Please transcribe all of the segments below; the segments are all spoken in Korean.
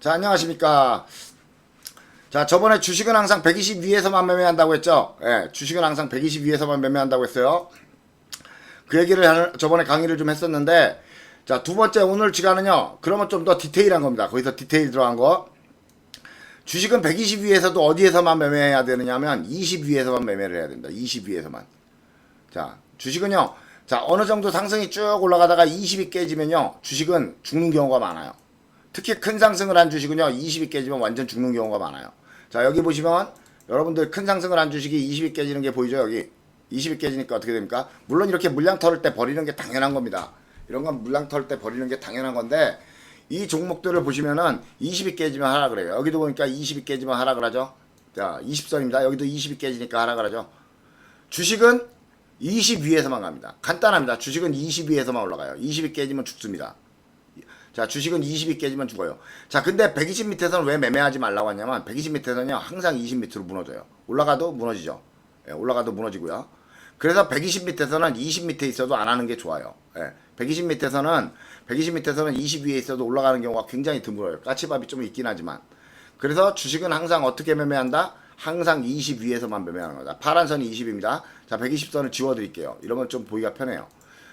자, 안녕하십니까. 자, 저번에 주식은 항상 120 위에서만 매매한다고 했죠. 예, 주식은 항상 120 위에서만 매매한다고 했어요. 그 얘기를 저번에 강의를 좀 했었는데, 자, 두 번째 오늘 시간은요, 그러면 좀 더 디테일한 겁니다. 거기서 디테일 들어간 거. 주식은 120 위에서도 어디에서만 매매해야 되느냐면 20 위에서만 매매를 해야 됩니다. 20 위에서만. 자, 주식은요, 자, 어느 정도 상승이 쭉 올라가다가 20이 깨지면요, 주식은 죽는 경우가 많아요. 특히 큰 상승을 한 주식은요, 20이 깨지면 완전 죽는 경우가 많아요. 자, 여기 보시면 여러분들 큰 상승을 한 주식이 20이 깨지는 게 보이죠? 여기 20이 깨지니까 어떻게 됩니까? 물론 이렇게 물량 털을 때 버리는 게 당연한 겁니다. 이런 건 물량 털 때 버리는 게 당연한 건데, 이 종목들을 보시면은 20이 깨지면 하락을 해요. 여기도 보니까 20이 깨지면 하락을 하죠. 자, 20선입니다. 여기도 20이 깨지니까 하락을 하죠. 주식은 20 위에서만 갑니다. 간단합니다. 주식은 20 위에서만 올라가요. 20이 깨지면 죽습니다. 자, 주식은 20이 깨지면 죽어요. 자, 근데 120 밑에서는 왜 매매하지 말라고 하냐면 120 밑에서는요, 항상 20 밑으로 무너져요. 올라가도 무너지죠. 예, 올라가도 무너지고요. 그래서 120 밑에서는 20 밑에 있어도 안 하는 게 좋아요. 예, 120 밑에서는 20 위에 있어도 올라가는 경우가 굉장히 드물어요. 까치밥이 좀 있긴 하지만. 그래서 주식은 항상 어떻게 매매한다? 항상 20 위에서만 매매하는 거다. 파란 선이 20입니다. 자, 120선을 지워드릴게요. 이러면 좀 보기가 편해요.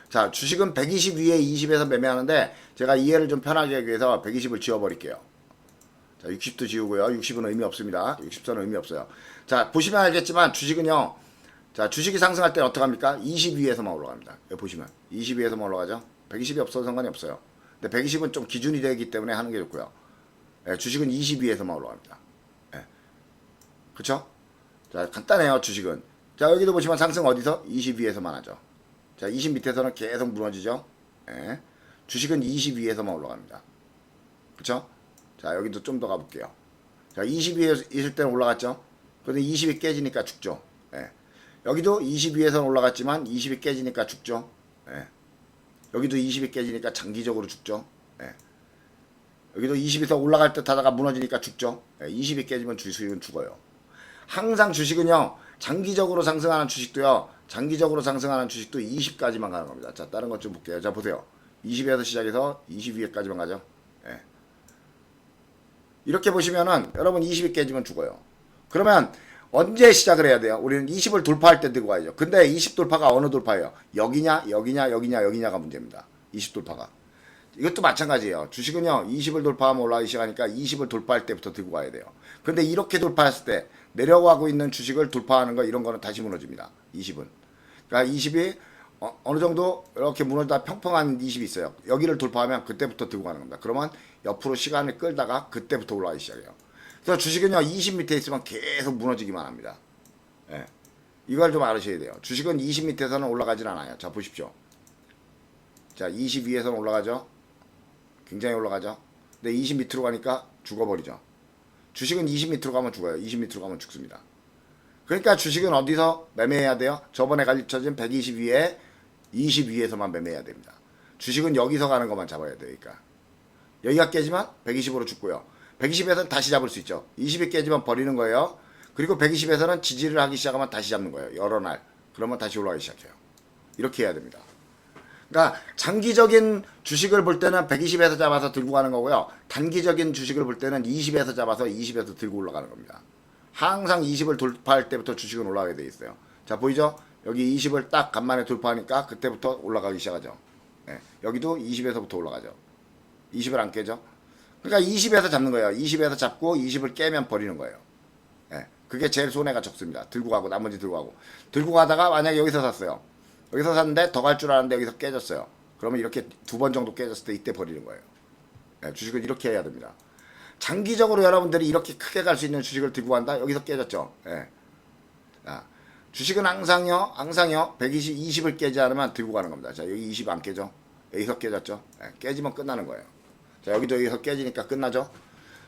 자, 주식은 120 위에 20에서 매매하는데 제가 이해를 좀 편하게 하기 위해서 120을 지워버릴게요. 자, 60도 지우고요. 60은 의미 없습니다. 60선은 의미 없어요. 자, 보시면 알겠지만 주식은요. 자, 주식이 상승할 때는 어떻게 합니까? 20 위에서만 올라갑니다. 여기 보시면 20 위에서만 올라가죠. 120이 없어도 상관이 없어요. 근데 120은 좀 기준이 되기 때문에 하는 게 좋고요. 예, 주식은 20 위에서만 올라갑니다. 예. 그쵸? 자, 간단해요. 주식은. 자, 여기도 보시면 상승 어디서? 20 위에서만 하죠. 자, 20 밑에서는 계속 무너지죠. 예. 주식은 20 위에서만 올라갑니다. 그쵸? 자, 여기도 좀 더 가볼게요. 자, 20 위에 있을 때는 올라갔죠. 그런데 20이 깨지니까 죽죠. 예. 여기도 20 위에서는 올라갔지만 20이 깨지니까 죽죠. 예. 여기도 20이 깨지니까 장기적으로 죽죠. 예. 여기도 20에서 올라갈 듯 하다가 무너지니까 죽죠. 예. 20이 깨지면 주식은 죽어요. 항상 주식은요, 장기적으로 상승하는 주식도요, 장기적으로 상승하는 주식도 20까지만 가는 겁니다. 자, 다른 것 좀 볼게요. 자, 보세요. 20에서 시작해서 20위에까지만 가죠. 예. 이렇게 보시면은 여러분 20이 깨지면 죽어요. 그러면 언제 시작을 해야 돼요? 우리는 20을 돌파할 때 들고 가야죠. 근데 20 돌파가 어느 돌파예요? 여기냐, 여기냐, 여기냐, 여기냐가 문제입니다. 20 돌파가. 이것도 마찬가지예요. 주식은요, 20을 돌파하면 올라가기 시작하니까 20을 돌파할 때부터 들고 가야 돼요. 근데 이렇게 돌파했을 때 내려가고 있는 주식을 돌파하는 거, 이런 거는 다시 무너집니다. 20은. 그러니까 20이 어느 정도 이렇게 무너지다 평평한 20이 있어요. 여기를 돌파하면 그때부터 들고 가는 겁니다. 그러면 옆으로 시간을 끌다가 그때부터 올라가기 시작해요. 그래서 주식은요, 20 밑에 있으면 계속 무너지기만 합니다. 예. 이걸 좀 알으셔야 돼요. 주식은 20 밑에서는 올라가진 않아요. 자, 보십시오. 자, 20 위에서는 올라가죠. 굉장히 올라가죠. 근데 20 밑으로 가니까 죽어버리죠. 주식은 20 밑으로 가면 죽어요. 20 밑으로 가면 죽습니다. 그러니까 주식은 어디서 매매해야 돼요? 저번에 가르쳐진 120 위에 20 위에서만 매매해야 됩니다. 주식은 여기서 가는 것만 잡아야 돼요. 그러니까 여기가 깨지면 120으로 죽고요. 120에서는 다시 잡을 수 있죠. 20이 깨지면 버리는 거예요. 그리고 120에서는 지지를 하기 시작하면 다시 잡는 거예요. 여러 날. 그러면 다시 올라가기 시작해요. 이렇게 해야 됩니다. 그러니까 장기적인 주식을 볼 때는 120에서 잡아서 들고 가는 거고요. 단기적인 주식을 볼 때는 20에서 잡아서 20에서 들고 올라가는 겁니다. 항상 20을 돌파할 때부터 주식은 올라가게 돼 있어요. 자, 보이죠? 여기 20을 딱 간만에 돌파하니까 그때부터 올라가기 시작하죠. 예, 여기도 20에서부터 올라가죠. 20을 안 깨죠. 그러니까 20에서 잡는 거예요. 20에서 잡고 20을 깨면 버리는 거예요. 예, 그게 제일 손해가 적습니다. 들고 가고 나머지 들고 가고. 들고 가다가 만약에 여기서 샀어요. 여기서 샀는데 더 갈 줄 알았는데 여기서 깨졌어요. 그러면 이렇게 2번 정도 깨졌을 때 이때 버리는 거예요. 예, 주식은 이렇게 해야 됩니다. 장기적으로 여러분들이 이렇게 크게 갈 수 있는 주식을 들고 간다? 여기서 깨졌죠. 예. 자, 주식은 항상요, 120, 20을 깨지 않으면 들고 가는 겁니다. 자, 여기 20 안 깨져. 여기서 깨졌죠. 예, 깨지면 끝나는 거예요. 자, 여기도 여기서 깨지니까 끝나죠.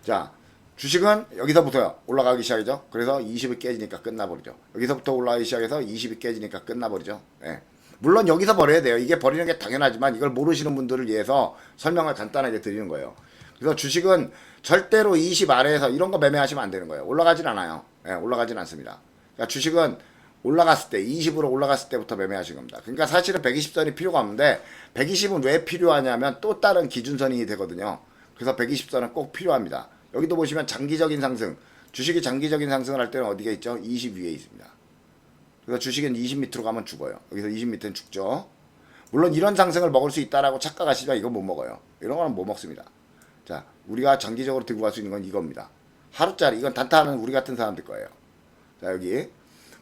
자, 주식은 여기서부터요, 올라가기 시작이죠. 그래서 20이 깨지니까 끝나버리죠. 여기서부터 올라가기 시작해서 20이 깨지니까 끝나버리죠. 예. 물론 여기서 버려야 돼요. 이게 버리는 게 당연하지만 이걸 모르시는 분들을 위해서 설명을 간단하게 드리는 거예요. 그래서 주식은 절대로 20 아래에서 이런 거 매매하시면 안 되는 거예요. 올라가진 않아요. 예, 올라가진 않습니다. 그러니까 주식은 올라갔을 때 20으로 올라갔을 때부터 매매하신 겁니다. 그러니까 사실은 120선이 필요가 없는데 120은 왜 필요하냐면 또 다른 기준선이 되거든요. 그래서 120선은 꼭 필요합니다. 여기도 보시면 장기적인 상승, 주식이 장기적인 상승을 할 때는 어디가 있죠? 20 위에 있습니다. 그래서 주식은 20 밑으로 가면 죽어요. 여기서 20 밑에는 죽죠. 물론 이런 상승을 먹을 수 있다라고 착각하시지만 이건 못 먹어요. 이런 거는 못 먹습니다. 자, 우리가 장기적으로 들고 갈 수 있는 건 이겁니다. 하루짜리, 이건 단타하는 우리 같은 사람들 거예요. 자, 여기.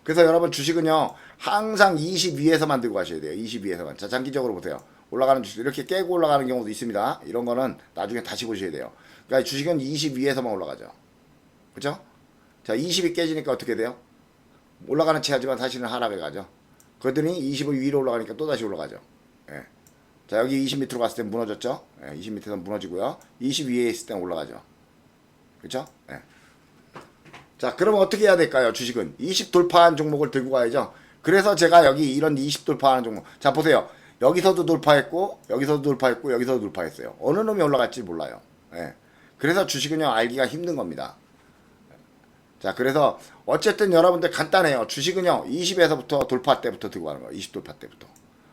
그래서 여러분 주식은요, 항상 20 위에서만 들고 가셔야 돼요. 20 위에서만. 자, 장기적으로 보세요. 올라가는 주식, 이렇게 깨고 올라가는 경우도 있습니다. 이런 거는 나중에 다시 보셔야 돼요. 그러니까 주식은 20 위에서만 올라가죠. 그죠? 자, 20이 깨지니까 어떻게 돼요? 올라가는 체하지만 사실은 하락에 가죠. 그러더니 20을 위로 올라가니까 또 다시 올라가죠. 예. 자, 여기 20 밑으로 갔을 때 무너졌죠? 예, 20 밑에서 무너지고요. 20 위에 있을 땐 올라가죠. 그쵸? 예. 자, 그러면 어떻게 해야 될까요? 주식은 20 돌파한 종목을 들고 가야죠. 그래서 제가 여기 이런 20 돌파하는 종목, 자 보세요. 여기서도 돌파했고 여기서도 돌파했고 여기서도 돌파했어요. 어느 놈이 올라갈지 몰라요. 예. 그래서 주식은요, 알기가 힘든 겁니다. 자, 그래서 어쨌든 여러분들 간단해요. 주식은요, 20에서부터 돌파 때부터 들고 가는 거예요. 20 돌파 때부터.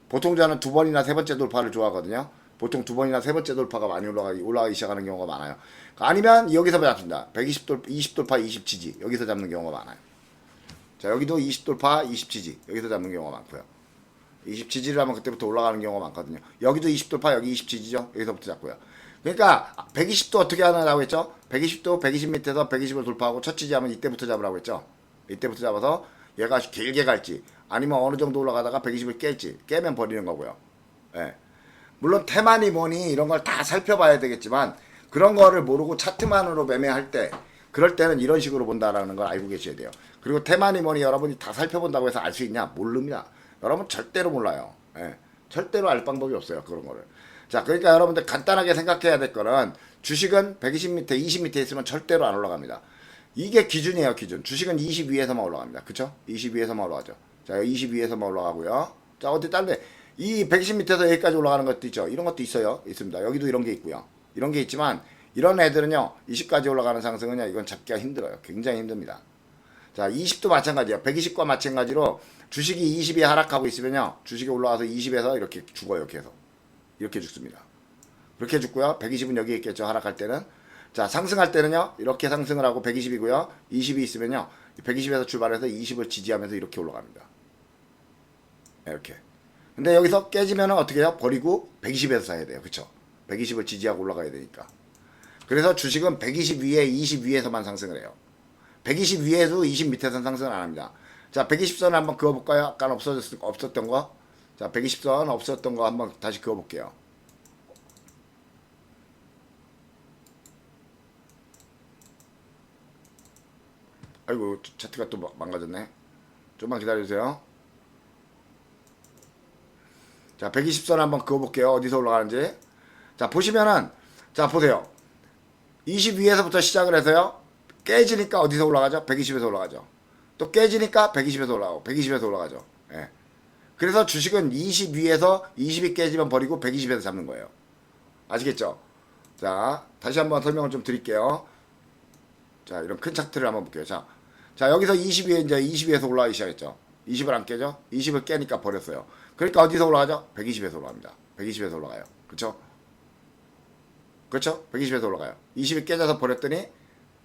보통 저는 두 번이나 세 번째 돌파를 좋아하거든요. 보통 두 번이나 세 번째 돌파가 많이 올라가기 시작하는 경우가 많아요. 아니면 여기서 잡습니다. 20 돌파 20 지지. 여기서 잡는 경우가 많아요. 자, 여기도 20 돌파 20 지지. 여기서 잡는 경우가 많고요. 20 지지를 하면 그때부터 올라가는 경우가 많거든요. 여기도 20 돌파, 여기 20 지지죠. 여기서부터 잡고요. 그러니까 120도 어떻게 하라고 했죠? 120도 120 밑에서 120을 돌파하고 첫 지지하면 이때부터 잡으라고 했죠. 이때부터 잡아서 얘가 길게 갈지 아니면 어느 정도 올라가다가 120을 깰지, 깨면 버리는 거고요. 예. 물론 테마니 뭐니 이런 걸 다 살펴봐야 되겠지만 그런 거를 모르고 차트만으로 매매할 때, 그럴 때는 이런 식으로 본다라는 걸 알고 계셔야 돼요. 그리고 테마니 뭐니 여러분이 다 살펴본다고 해서 알 수 있냐? 모릅니다. 여러분 절대로 몰라요. 예. 절대로 알 방법이 없어요. 그런 거를. 자, 그러니까 여러분들 간단하게 생각해야 될 거는 주식은 120 밑에 20 밑에 있으면 절대로 안 올라갑니다. 이게 기준이에요. 기준. 주식은 20 위에서만 올라갑니다. 그쵸? 20 위에서만 올라가죠. 자, 20 위에서만 올라가고요. 자, 어디 다른데 이 120 밑에서 여기까지 올라가는 것도 있죠. 이런 것도 있어요. 있습니다. 여기도 이런 게 있고요. 이런 게 있지만 이런 애들은요, 20까지 올라가는 상승은요, 이건 잡기가 힘들어요. 굉장히 힘듭니다. 자, 20도 마찬가지예요. 120과 마찬가지로 주식이 20이 하락하고 있으면요, 주식이 올라와서 20에서 이렇게 죽어요. 계속 이렇게 죽습니다. 그렇게 죽고요. 120은 여기 있겠죠. 하락할 때는. 자, 상승할 때는요, 이렇게 상승을 하고 120이고요. 20이 있으면요, 120에서 출발해서 20을 지지하면서 이렇게 올라갑니다. 이렇게. 근데 여기서 깨지면은 어떻게 해요? 버리고 120에서 사야 돼요. 그쵸? 120을 지지하고 올라가야 되니까. 그래서 주식은 120 위에 20 위에서만 상승을 해요. 120 위에도 20 밑에서는 상승을 안 합니다. 자, 120선 한번 그어볼까요? 아까 없었던 거. 자, 120선 없었던 거 한번 다시 그어볼게요. 아이고, 차트가 또 망가졌네. 좀만 기다려주세요. 자, 120선 한번 그어볼게요. 어디서 올라가는지. 자, 보시면은, 자, 보세요. 20 위에서부터 시작을 해서요, 깨지니까 어디서 올라가죠? 120에서 올라가죠. 또 깨지니까 120에서 올라가고 120에서 올라가죠. 예. 그래서 주식은 20 위에서 20이 깨지면 버리고 120에서 잡는 거예요. 아시겠죠? 자, 다시 한번 설명을 좀 드릴게요. 자, 이런 큰 차트를 한번 볼게요. 자, 여기서 20 위에 이제 20 위에서 올라가기 시작했죠. 20을 안 깨죠? 20을 깨니까 버렸어요. 그러니까 어디서 올라가죠? 120에서 올라갑니다. 120에서 올라가요. 그쵸? 그렇죠? 120에서 올라가요. 20이 깨져서 버렸더니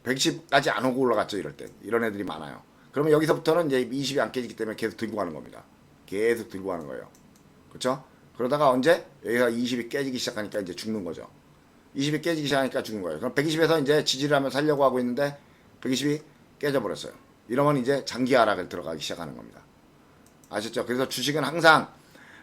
120까지 안 오고 올라갔죠. 이럴 때. 이런 애들이 많아요. 그러면 여기서부터는 이제 20이 안 깨지기 때문에 계속 들고 가는 겁니다. 계속 들고 가는 거예요. 그렇죠? 그러다가 언제? 여기서 20이 깨지기 시작하니까 이제 죽는 거죠. 20이 깨지기 시작하니까 죽는 거예요. 그럼 120에서 이제 지지를 하면 살려고 하고 있는데 120이 깨져버렸어요. 이러면 이제 장기 하락을 들어가기 시작하는 겁니다. 아셨죠? 그래서 주식은 항상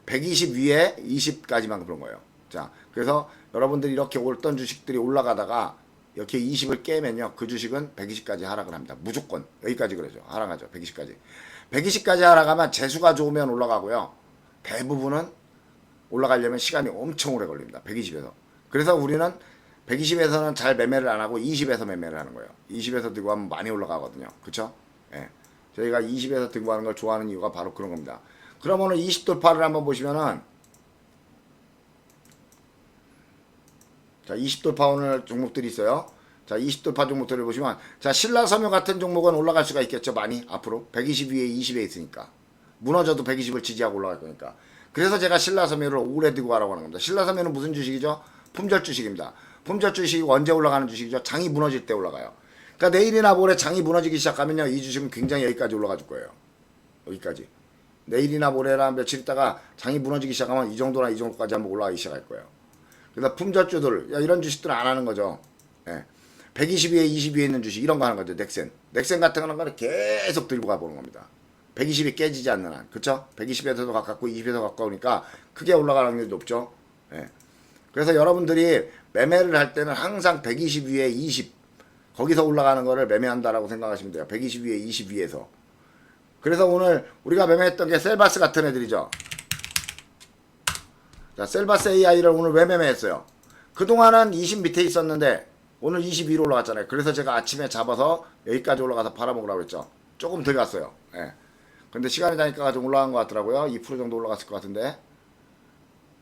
120 위에 20까지만 그런 거예요. 자, 그래서 여러분들이 이렇게 어떤 주식들이 올라가다가 이렇게 20을 깨면요, 그 주식은 120까지 하락을 합니다. 무조건. 여기까지 그러죠. 하락하죠. 120까지. 120까지 하락하면 재수가 좋으면 올라가고요. 대부분은 올라가려면 시간이 엄청 오래 걸립니다. 120에서. 그래서 우리는 120에서는 잘 매매를 안 하고 20에서 매매를 하는 거예요. 20에서 들고 가면 많이 올라가거든요. 그쵸? 예. 저희가 20에서 들고 가는 걸 좋아하는 이유가 바로 그런 겁니다. 그러면은 20 돌파를 한번 보시면은, 자, 20 돌파 오늘 종목들이 있어요. 자, 20 돌파 종목들을 보시면, 자, 신라섬유 같은 종목은 올라갈 수가 있겠죠. 많이 앞으로 120 위에 20에 있으니까 무너져도 120을 지지하고 올라갈 거니까. 그래서 제가 신라섬유를 오래 들고 가라고 하는 겁니다. 신라섬유는 무슨 주식이죠? 품절 주식입니다. 품절 주식이 언제 올라가는 주식이죠? 장이 무너질 때 올라가요. 그러니까 내일이나 모레 장이 무너지기 시작하면요, 이 주식은 굉장히 여기까지 올라가 줄 거예요. 여기까지. 내일이나 모레나 며칠 있다가 장이 무너지기 시작하면 이 정도나 이 정도까지 한번 올라가기 시작할 거예요. 그래서 품절주들, 이런 주식들은 안 하는 거죠. 예. 120위에 22위에 있는 주식 이런 거 하는 거죠. 넥센 같은 거는 계속 들고 가보는 겁니다. 120이 깨지지 않는 한, 그쵸? 120에서도 가깝고 20에서 가까우니까 크게 올라갈 확률이 높죠. 예. 그래서 여러분들이 매매를 할 때는 항상 120 위에 20 거기서 올라가는 거를 매매한다라고 생각하시면 돼요. 120 위에 20 위에서. 그래서 오늘 우리가 매매했던 게 셀바스 같은 애들이죠. 자, 셀바스 AI를 오늘 왜 매매했어요? 그동안은 20 밑에 있었는데 오늘 22로 올라갔잖아요. 그래서 제가 아침에 잡아서 여기까지 올라가서 팔아먹으라고 했죠. 조금 덜 갔어요. 예. 근데 시간이 가니까 좀 올라간 것 같더라고요. 2% 정도 올라갔을 것 같은데.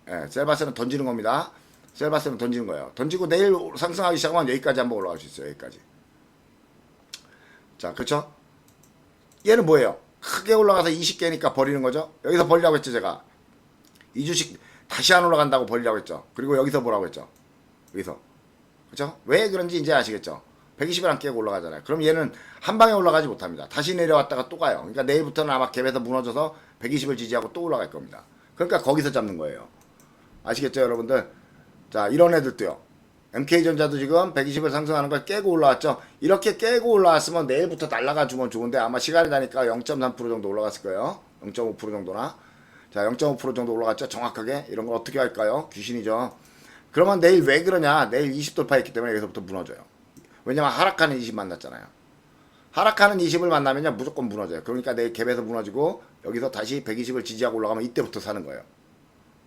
예, 셀바스는 던지는 겁니다. 셀바스는 던지는 거예요. 던지고 내일 상승하기 시작하면 여기까지 한번 올라갈 수 있어요. 여기까지. 자, 그쵸? 얘는 뭐예요? 크게 올라가서 20개니까 버리는 거죠. 여기서 버리라고 했죠, 제가. 이 주식 다시 안 올라간다고 버리라고 했죠. 그리고 여기서 뭐라고 했죠. 여기서. 그쵸? 왜 그런지 이제 아시겠죠. 120을 안 깨고 올라가잖아요. 그럼 얘는 한 방에 올라가지 못합니다. 다시 내려왔다가 또 가요. 그러니까 내일부터는 아마 갭에서 무너져서 120을 지지하고 또 올라갈 겁니다. 그러니까 거기서 잡는 거예요. 아시겠죠, 여러분들? 자, 이런 애들도요. MK전자도 지금 120을 상승하는 걸 깨고 올라왔죠. 이렇게 깨고 올라왔으면 내일부터 날아가 주면 좋은데 아마 시간이 나니까 0.3% 정도 올라갔을 거예요. 0.5% 정도나. 자, 0.5% 정도 올라갔죠. 정확하게. 이런 걸 어떻게 할까요? 귀신이죠. 그러면 내일 왜 그러냐? 내일 20 돌파했기 때문에 여기서부터 무너져요. 왜냐면 하락하는 20 만났잖아요. 하락하는 20을 만나면요 무조건 무너져요. 그러니까 내일 갭에서 무너지고 여기서 다시 120을 지지하고 올라가면 이때부터 사는 거예요.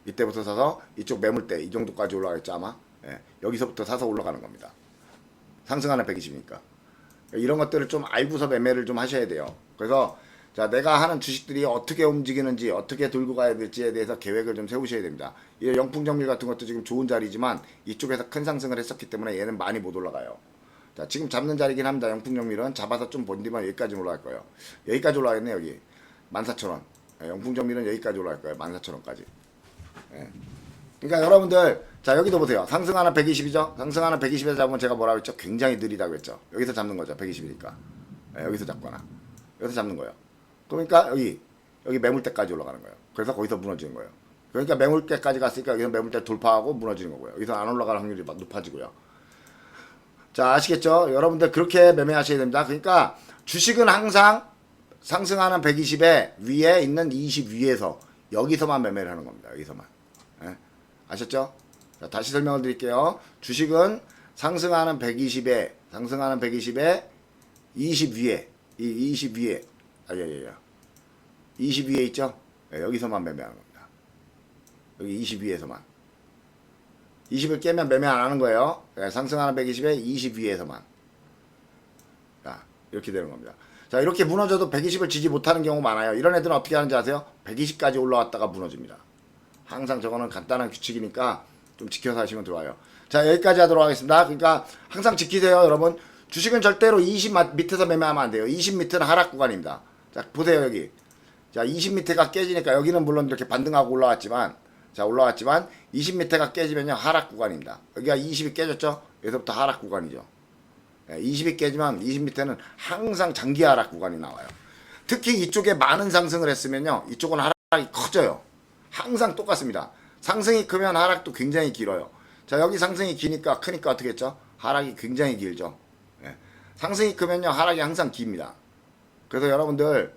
이때부터 사서 이쪽 매물대 이 정도까지 올라가겠죠 아마. 예, 여기서부터 사서 올라가는 겁니다. 상승하는 120이니까. 이런 것들을 좀 알고서 매매를 좀 하셔야 돼요. 그래서 자, 내가 하는 주식들이 어떻게 움직이는지 어떻게 들고 가야 될지에 대해서 계획을 좀 세우셔야 됩니다. 이 영풍정밀 같은 것도 지금 좋은 자리지만 이쪽에서 큰 상승을 했었기 때문에 얘는 많이 못 올라가요. 자, 지금 잡는 자리긴 합니다. 영풍정밀은 잡아서 좀 번디면 여기까지 올라갈 거예요. 여기까지 올라가겠네 여기 14,000원. 영풍정밀은 여기까지 올라갈 거예요. 14,000원까지. 예. 그러니까 여러분들 자, 여기도 보세요. 상승하는 120이죠. 상승하는 120에서 잡으면 제가 뭐라고 했죠? 굉장히 느리다고 했죠. 여기서 잡는 거죠. 120이니까. 예, 여기서 잡거나 여기서 잡는 거예요. 그러니까 여기 매물대까지 올라가는 거예요. 그래서 거기서 무너지는 거예요. 그러니까 매물대까지 갔으니까 여기서 매물대 돌파하고 무너지는 거고요. 여기서 안 올라갈 확률이 높아지고요. 자, 아시겠죠? 여러분들 그렇게 매매하셔야 됩니다. 그러니까 주식은 항상 상승하는 120에 위에 있는 20 위에서 여기서만 매매를 하는 겁니다. 여기서만. 예? 아셨죠? 자, 다시 설명을 드릴게요. 주식은 상승하는 120에 20 위에 이 20 위에 20 위에 있죠? 예, 여기서만 매매하는 겁니다. 여기 20 위에서만. 20을 깨면 매매 안 하는 거예요. 예, 상승하는 120에 20 위에서만. 자, 이렇게 되는 겁니다. 자, 이렇게 무너져도 120을 지지 못하는 경우 많아요. 이런 애들은 어떻게 하는지 아세요? 120까지 올라왔다가 무너집니다. 항상 저거는 간단한 규칙이니까 좀 지켜서 하시면 좋아요. 자, 여기까지 하도록 하겠습니다. 그러니까 항상 지키세요, 여러분. 주식은 절대로 20 밑에서 매매하면 안 돼요. 20 밑은 하락 구간입니다. 자, 보세요, 여기. 자, 20 밑에가 깨지니까 여기는 물론 이렇게 반등하고 올라왔지만, 자, 올라왔지만 20 밑에가 깨지면요 하락 구간입니다. 여기가 20이 깨졌죠? 여기서부터 하락 구간이죠. 20이 깨지면 20 밑에는 항상 장기 하락 구간이 나와요. 특히 이쪽에 많은 상승을 했으면요 이쪽은 하락이 커져요. 항상 똑같습니다. 상승이 크면 하락도 굉장히 길어요. 자, 여기 상승이 기니까 크니까 어떻게 했죠? 하락이 굉장히 길죠. 예. 상승이 크면요 하락이 항상 깁니다. 그래서 여러분들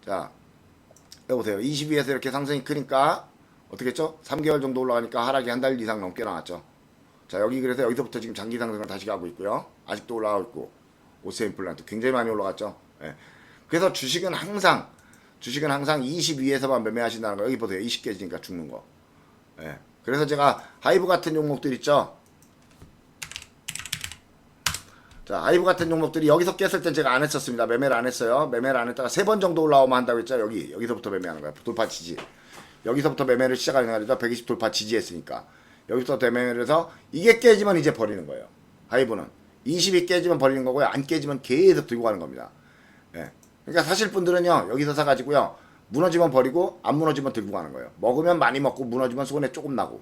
자, 여기 보세요. 22에서 이렇게 상승이 크니까 어떻게 했죠? 3개월 정도 올라가니까 하락이 한 달 이상 넘게 나왔죠. 자, 여기 그래서 여기서부터 지금 장기 상승을 다시 가고 있고요. 아직도 올라가고 있고. 오세인 플란트 굉장히 많이 올라갔죠. 예. 그래서 주식은 항상 20 위에서만 매매하신다는 거. 여기 보세요. 20 깨지니까 죽는 거. 예. 그래서 제가 하이브 같은 종목들 있죠. 자, 하이브 같은 종목들이 여기서 깼을 땐 제가 안 했었습니다. 매매를 안 했어요. 매매를 안 했다가 3번 정도 올라오면 한다고 했죠. 여기서부터 매매하는 거야. 돌파 지지. 여기서부터 매매를 시작하는 거죠. 120 돌파 지지했으니까. 여기서부터 매매를 해서 이게 깨지면 이제 버리는 거예요. 하이브는 20이 깨지면 버리는 거고요. 안 깨지면 계속 들고 가는 겁니다. 예. 그러니까 사실 분들은요 여기서 사가지고요 무너지면 버리고 안 무너지면 들고 가는 거예요. 먹으면 많이 먹고 무너지면 손에 조금 나고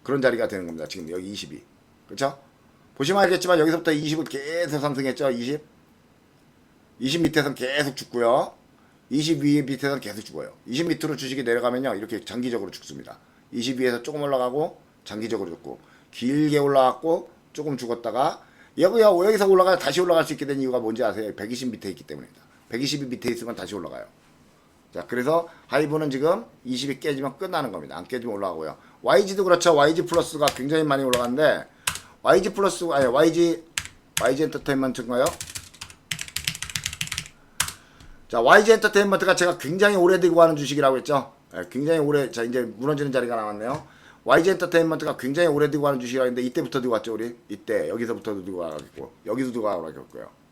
그런 자리가 되는 겁니다. 지금 여기 20이. 그쵸? 보시면 알겠지만 여기서부터 20을 계속 상승했죠. 20 밑에선 계속 죽고요. 20 위에 밑에선 계속 죽어요. 20 밑으로 주식이 내려가면요 이렇게 장기적으로 죽습니다. 20 위에서 조금 올라가고 장기적으로 죽고, 길게 올라갔고 조금 죽었다가 여기서 올라가 다시 올라갈 수 있게 된 이유가 뭔지 아세요? 120 밑에 있기 때문입니다. 120이 밑에 있으면 다시 올라가요. 자, 그래서 하이브는 지금 20이 깨지면 끝나는 겁니다. 안 깨지면 올라가고요. YG도 그렇죠. YG 플러스가 굉장히 많이 올라갔는데, YG 플러스, 아니, YG 엔터테인먼트인가요? 자, YG 엔터테인먼트가 제가 굉장히 오래 들고 가는 주식이라고 했죠. 굉장히 오래, 자, 이제 무너지는 자리가 나왔네요. YG 엔터테인먼트가 굉장히 오래 들고 가는 주식이라고 했는데, 이때부터 들고 갔죠, 우리? 이때, 여기서부터 들고 가겠고, 여기서 들고 가겠고요.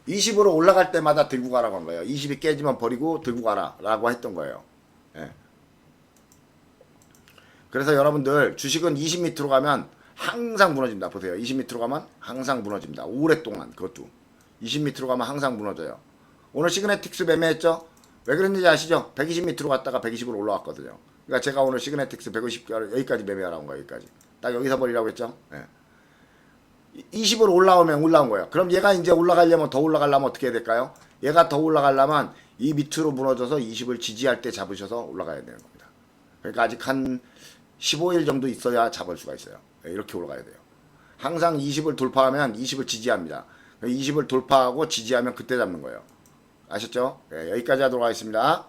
20으로 올라갈 때마다 들고 가라고 한 거예요. 20이 깨지면 버리고 들고 가라 라고 했던 거예요. 예. 그래서 여러분들 주식은 20 밑으로 가면 항상 무너집니다. 보세요. 20 밑으로 가면 항상 무너집니다. 오랫동안. 그것도 20 밑으로 가면 항상 무너져요. 오늘 시그네틱스 매매했죠? 왜 그랬는지 아시죠? 120 밑으로 갔다가 120으로 올라왔거든요. 그러니까 제가 오늘 시그네틱스 150 여기까지 매매하라고 거예요. 여기까지. 딱 여기서 버리라고 했죠? 예. 20으로 올라온 거예요. 그럼 얘가 이제 올라가려면, 더 올라가려면 어떻게 해야 될까요? 얘가 더 올라가려면 이 밑으로 무너져서 20을 지지할 때 잡으셔서 올라가야 되는 겁니다. 그러니까 아직 한 15일 정도 있어야 잡을 수가 있어요. 이렇게 올라가야 돼요. 항상 20을 돌파하면 20을 지지합니다. 20을 돌파하고 지지하면 그때 잡는 거예요. 아셨죠? 여기까지 하도록 하겠습니다.